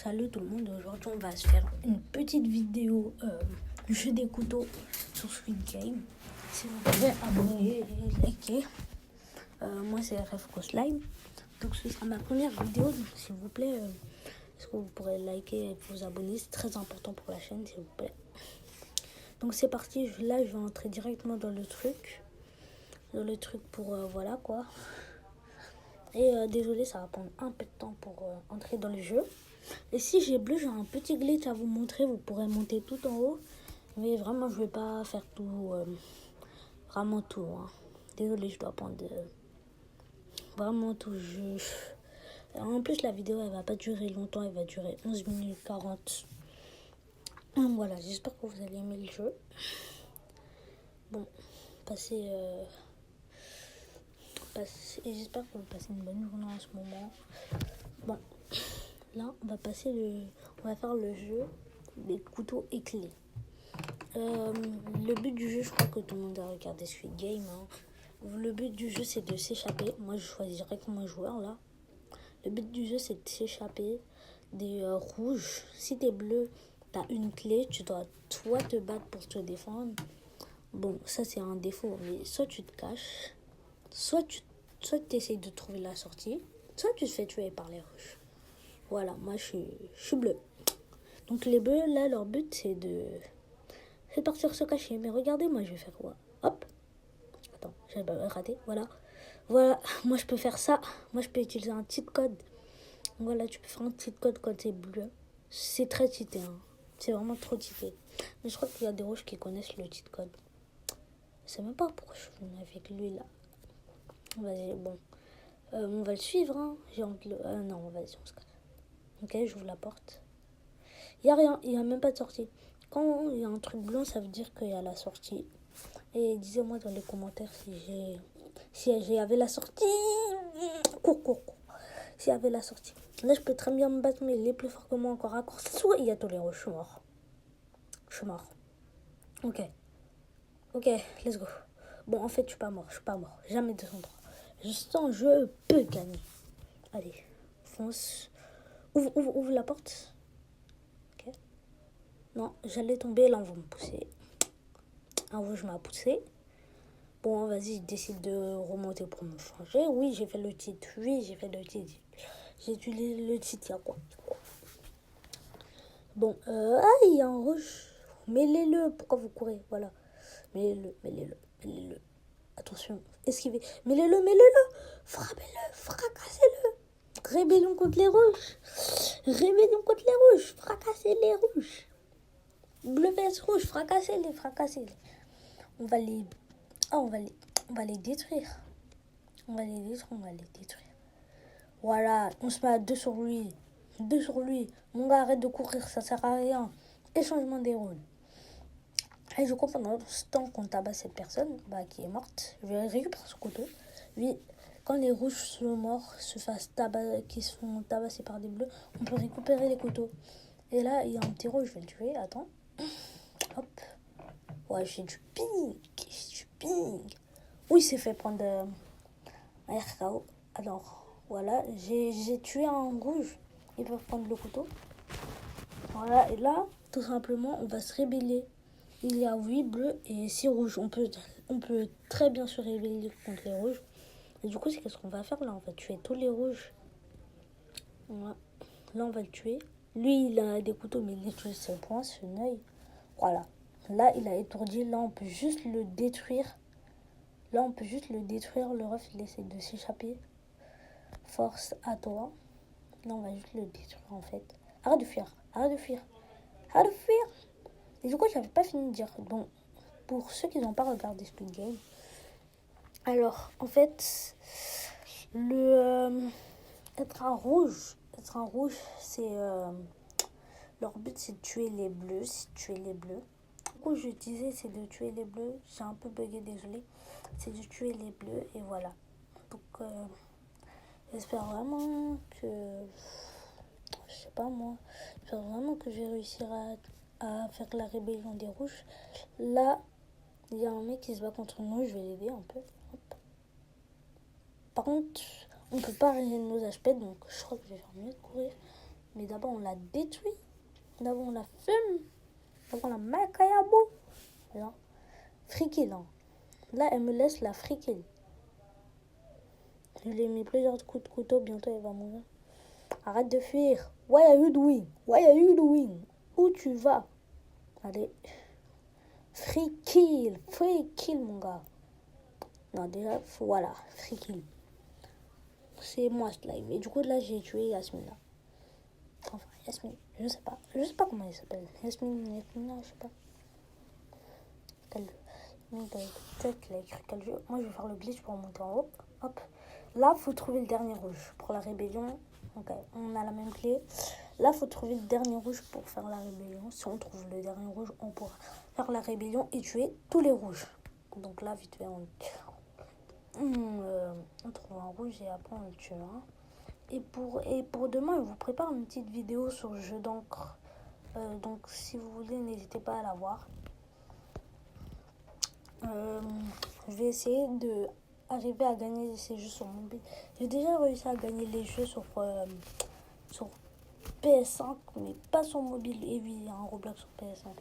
Salut tout le monde, aujourd'hui on va se faire une petite vidéo jeu des couteaux sur Squid Game. Si vous pouvez abonner et liker. Moi c'est Refco Slime. Donc ce sera ma première vidéo, donc s'il vous plaît, est-ce que vous pourrez liker et vous abonner, c'est très important pour la chaîne s'il vous plaît. Donc c'est parti, là je vais entrer directement dans le truc. Pour voilà quoi. Et désolé, ça va prendre un peu de temps pour entrer dans le jeu. Et si j'ai bleu, j'ai un petit glitch à vous montrer. Vous pourrez monter tout en haut. Mais vraiment, je vais pas faire tout. Vraiment tout. Hein. Désolé, je dois prendre vraiment tout. En plus, la vidéo, elle va pas durer longtemps. Elle va durer 11 minutes 40. Donc, voilà, j'espère que vous allez aimer le jeu. Bon, j'espère que vous passez une bonne journée en ce moment. Bon, là, on va faire le jeu des couteaux et clés. Le but du jeu, je crois que tout le monde a regardé Squid Game. Hein. Le but du jeu, c'est de s'échapper. Moi, je choisirais comme un joueur, là. Le but du jeu, c'est de s'échapper des rouges. Si t'es bleu, t'as une clé. Tu dois, toi, te battre pour te défendre. Bon, ça, c'est un défaut. Mais soit tu te caches, soit tu essayes de trouver la sortie, soit tu te fais tuer par les rouges. Voilà, moi, je suis bleu. Donc, les bleus, là, leur but, c'est de partir se cacher. Mais regardez, moi, je vais faire quoi? Hop. Attends, j'avais raté. Voilà. Voilà, moi, je peux faire ça. Moi, je peux utiliser un cheat code. Voilà, tu peux faire un cheat code quand c'est bleu. C'est très cheaté, hein. C'est vraiment trop cheaté. Mais je crois qu'il y a des rouges qui connaissent le cheat code. Je sais même pas pourquoi je suis venue avec lui, là. Vas-y, bon. On va le suivre, hein. J'ai envie de le... non, vas-y, on se casse. Ok, j'ouvre la porte. Il n'y a rien, il n'y a même pas de sortie. Quand il y a un truc blanc, ça veut dire qu'il y a la sortie. Et disez-moi dans les commentaires si j'avais la sortie. Cours. S'il y avait la sortie. Là, je peux très bien me battre, mais les plus forts que moi encore à court. Soit il y a tous les rouges, je suis mort. Ok, let's go. Bon, en fait, je suis pas mort. Jamais 203. Je sens, je peux gagner. Allez, fonce. Ouvre la porte. Ok. Non, j'allais tomber, là, on va me pousser. Un rouge m'a poussé. Bon, vas-y, je décide de remonter pour me changer. Oui, j'ai fait le titre. J'ai utilisé le titre, il y a quoi? Bon, il y a un rouge. Mêlez-le, pourquoi vous courez? Voilà. Mêlez-le. Attention, esquivez. Mêlez-le. Frappez-le, fracassez-le. Rébellion contre les rouges. Fracassez les rouges. Bleu, vert, rouge, fracassez-les. On va les détruire. On va les détruire. Voilà, on se met à deux sur lui. Mon gars, arrête de courir, ça sert à rien. Échangement des rôles. Et je crois pendant ce temps qu'on tabasse cette personne qui est morte, je vais récupérer ce couteau. Lui, quand les rouges sont morts, qui se font tabasser par des bleus, on peut récupérer les couteaux. Et là, il y a un petit rouge, je vais le tuer. Attends. Hop. Ouais, j'ai du ping. Oui, il s'est fait prendre un RKO. Alors, voilà, j'ai tué un rouge. Ils peuvent prendre le couteau. Voilà, et là, tout simplement, on va se rébeller. Il y a 8 bleus et 6 rouges. On peut très bien se rébeller contre les rouges. Et du coup, c'est qu'est-ce qu'on va faire là? On va tuer tous les rouges. Voilà. Là, on va le tuer. Lui, il a des couteaux, mais il détruit ses poings, son œil. Voilà. Là, il a étourdi. Là, on peut juste le détruire. Le ref, il essaie de s'échapper. Force à toi. Là, on va juste le détruire en fait. Arrête de fuir. Et du coup, j'avais pas fini de dire. Donc, pour ceux qui n'ont pas regardé Squid Game, alors, en fait, être un rouge, c'est... leur but, c'est de tuer les bleus. Du coup, je disais, c'est de tuer les bleus. J'ai un peu bugué, désolé. C'est de tuer les bleus, et voilà. Donc, j'espère vraiment que... Je sais pas, moi. J'espère vraiment que je vais réussir à faire la rébellion des rouges. Là, il y a un mec qui se bat contre nous. Je vais l'aider un peu. Hop. Par contre, on peut pas régénérer nos HP, donc je crois que je vais faire mieux de courir. Mais d'abord, on la détruit. D'abord, on la fume. D'abord, on la met à Kayabo. Là, frikil. Hein. Là, elle me laisse la frikil. Je lui ai mis plusieurs coups de couteau. Bientôt, elle va mourir. Arrête de fuir. Why are you doing? Why are you doing? Où tu vas? Allez. Free kill, mon gars. Non, déjà, voilà, free kill. C'est moi, Slime. Et du coup, là, j'ai tué Yasmina. Enfin, Yasmine, je sais pas. Je sais pas comment elle s'appelle. Yasmina, je sais pas. Quel jeu? Peut-être qu'il a écrit quel jeu. Moi, je vais faire le glitch pour monter en haut. Hop. Là, faut trouver le dernier rouge. Pour la rébellion, ok, on a la même clé. Là, faut trouver le dernier rouge pour faire la rébellion. Si on trouve le dernier rouge, on pourra faire la rébellion et tuer tous les rouges. Donc là, vite fait, on trouve un rouge et après on le tue. Hein. Et pour demain, je vous prépare une petite vidéo sur le jeu d'encre. Donc si vous voulez, n'hésitez pas à la voir. Je vais essayer de arriver à gagner ces jeux sur mobile. J'ai déjà réussi à gagner les jeux sur PS5, mais pas sur mobile. Et oui, il y a un Roblox sur PS5.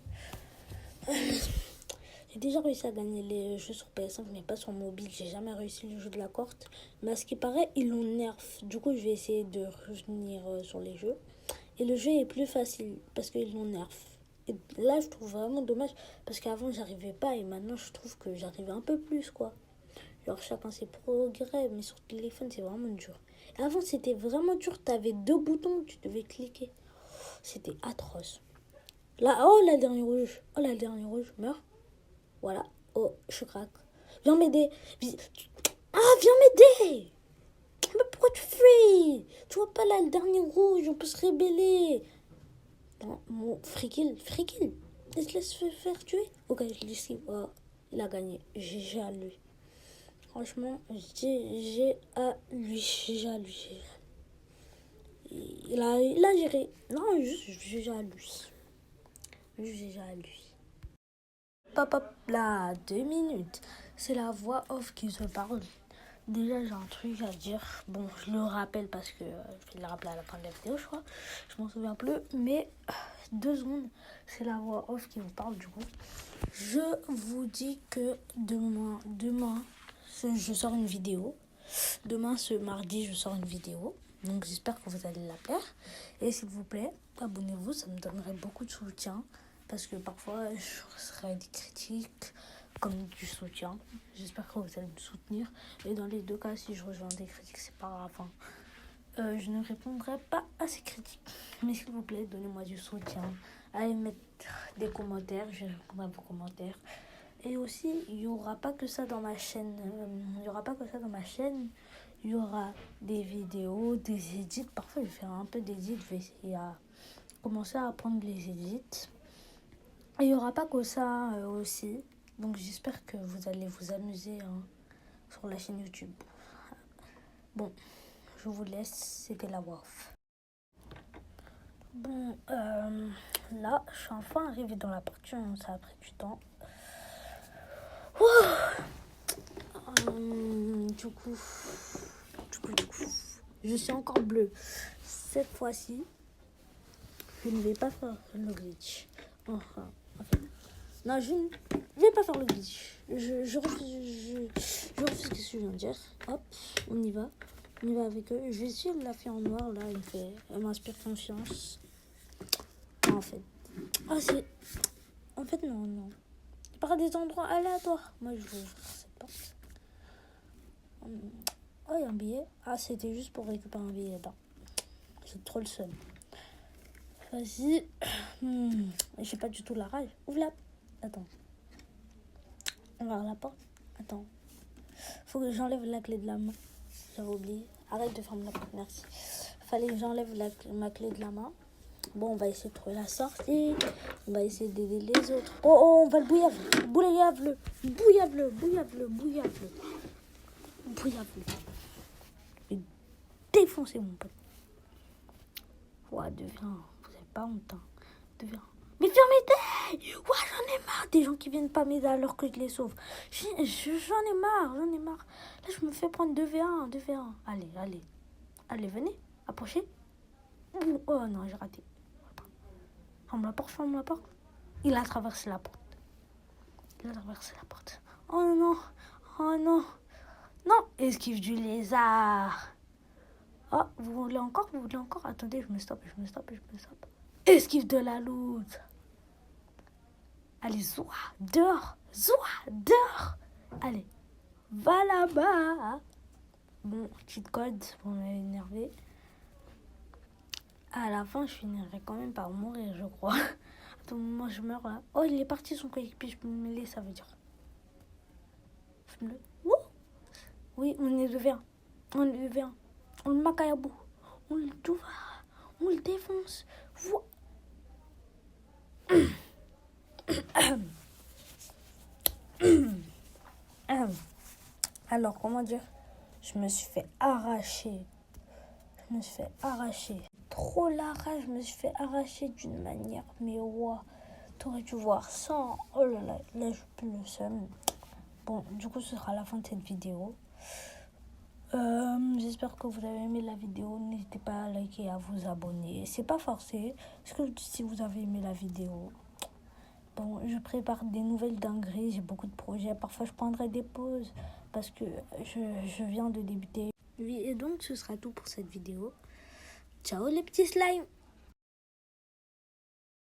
J'ai déjà réussi à gagner les jeux sur PS5, mais pas sur mobile. J'ai jamais réussi le jeu de la corde. Mais à ce qui paraît, ils l'ont nerf. Du coup, je vais essayer de revenir sur les jeux. Et le jeu est plus facile parce qu'ils l'ont nerf. Et là, je trouve vraiment dommage parce qu'avant, j'arrivais pas. Et maintenant, je trouve que j'arrive un peu plus, quoi. Genre, chacun ses progrès. Mais sur téléphone, c'est vraiment dur. Et avant, c'était vraiment dur. T'avais 2 boutons, tu devais cliquer. C'était atroce. Là, oh, la dernière rouge. Oh, la dernière rouge. Meurs. Voilà. Oh, je craque. Viens m'aider. Ah, viens m'aider. Mais pourquoi tu fuis? Tu vois pas là le dernier rouge, on peut se rébeller. Non, mon frikil. Laisse faire tuer. Ok, je l'ai ici. Oh, il a gagné. GG à lui. Franchement, GG à lui. GG à lui. Il a géré. Non, juste GG à lui. Juste GG à lui. Hop, là, 2 minutes. C'est la voix off qui se parle. Déjà, j'ai un truc à dire. Bon, je le rappelle parce que je vais le rappeler à la fin de la vidéo, je crois. Je m'en souviens plus. Mais 2 secondes, c'est la voix off qui vous parle du coup. Je vous dis que demain, je sors une vidéo. Demain, ce mardi, je sors une vidéo. Donc, j'espère que vous allez la plaire. Et s'il vous plaît, abonnez-vous. Ça me donnerait beaucoup de soutien. Parce que parfois, je reçois des critiques comme du soutien. J'espère que vous allez me soutenir. Et dans les 2 cas, si je rejoins des critiques, c'est pas grave. Hein. Je ne répondrai pas à ces critiques. Mais s'il vous plaît, donnez-moi du soutien. Allez mettre des commentaires. Je vais répondre à vos commentaires. Et aussi, il n'y aura pas que ça dans ma chaîne. Il y aura des vidéos, des edits. Parfois, je vais faire un peu d'édits. Je vais essayer à commencer à apprendre les edits. Et il n'y aura pas que ça aussi. Donc j'espère que vous allez vous amuser sur la chaîne YouTube. Bon, je vous laisse. C'était la WAF. Bon, là, je suis enfin arrivée dans la partie. Ça a pris du temps. Du coup, je suis encore bleue. Cette fois-ci, je ne vais pas faire le glitch. Enfin. Non, je ne vais pas faire le glitch. Je refuse ce que je viens de dire. Hop, on y va. On y va avec eux. Je vais suivre la fille en noir, là. Elle m'inspire confiance. En fait. En fait, non. Par des endroits aléatoires. Moi, je veux ouvrir cette porte. Oh, il y a un billet. Ah, c'était juste pour récupérer un billet. Non. J'ai trop le seum. Vas-y. J'ai pas du tout la rage. Ouvre-la. Attends. On va ouvrir la porte. Attends. Faut que j'enlève la clé de la main. J'avais oublié. Arrête de fermer la porte, merci. Fallait que j'enlève ma clé de la main. Bon, on va essayer de trouver la sortie. On va essayer d'aider les autres. Oh, on va le bouillave-le. Bouillave-le. Et défoncez, mon pote. Ouais, deviens. Vous n'avez pas honte, hein. Deviens. Mais viens m'aider! Ouais, j'en ai marre des gens qui viennent pas m'aider alors que je les sauve. J'en ai marre. Là, je me fais prendre 2v1. Allez, venez, approchez. Oh non, j'ai raté. Ferme la porte, ferme la porte. Il a traversé la porte. Il a traversé la porte. Oh non, oh non. Non, esquive du lézard. Oh, vous voulez encore, vous voulez encore. Attendez, je me stoppe. Esquive de la loutre. Allez, zoua, dehors. Allez, va là-bas. Bon, cheat code, on m'a énervé. À la fin, je finirai quand même par mourir, je crois. Attends, moi je meurs là. Oh, il est parti son coéquipier, je peux me mêler, ça veut dire. Oui, on est devient. On le macaille à bout. On le touche. On le défonce. Alors, comment dire? Je me suis fait arracher. Trop la rage, je me suis fait arracher d'une manière. Mais ouah, t'aurais dû voir ça. Oh là là, là je peux le seum. Bon, du coup, ce sera la fin de cette vidéo. J'espère que vous avez aimé la vidéo. N'hésitez pas à liker et à vous abonner. C'est pas forcé. Ce que je dis si vous avez aimé la vidéo. Bon, je prépare des nouvelles dingueries. J'ai beaucoup de projets. Parfois, je prendrai des pauses parce que je viens de débuter. Oui, et donc, ce sera tout pour cette vidéo. Ciao les petits slimes!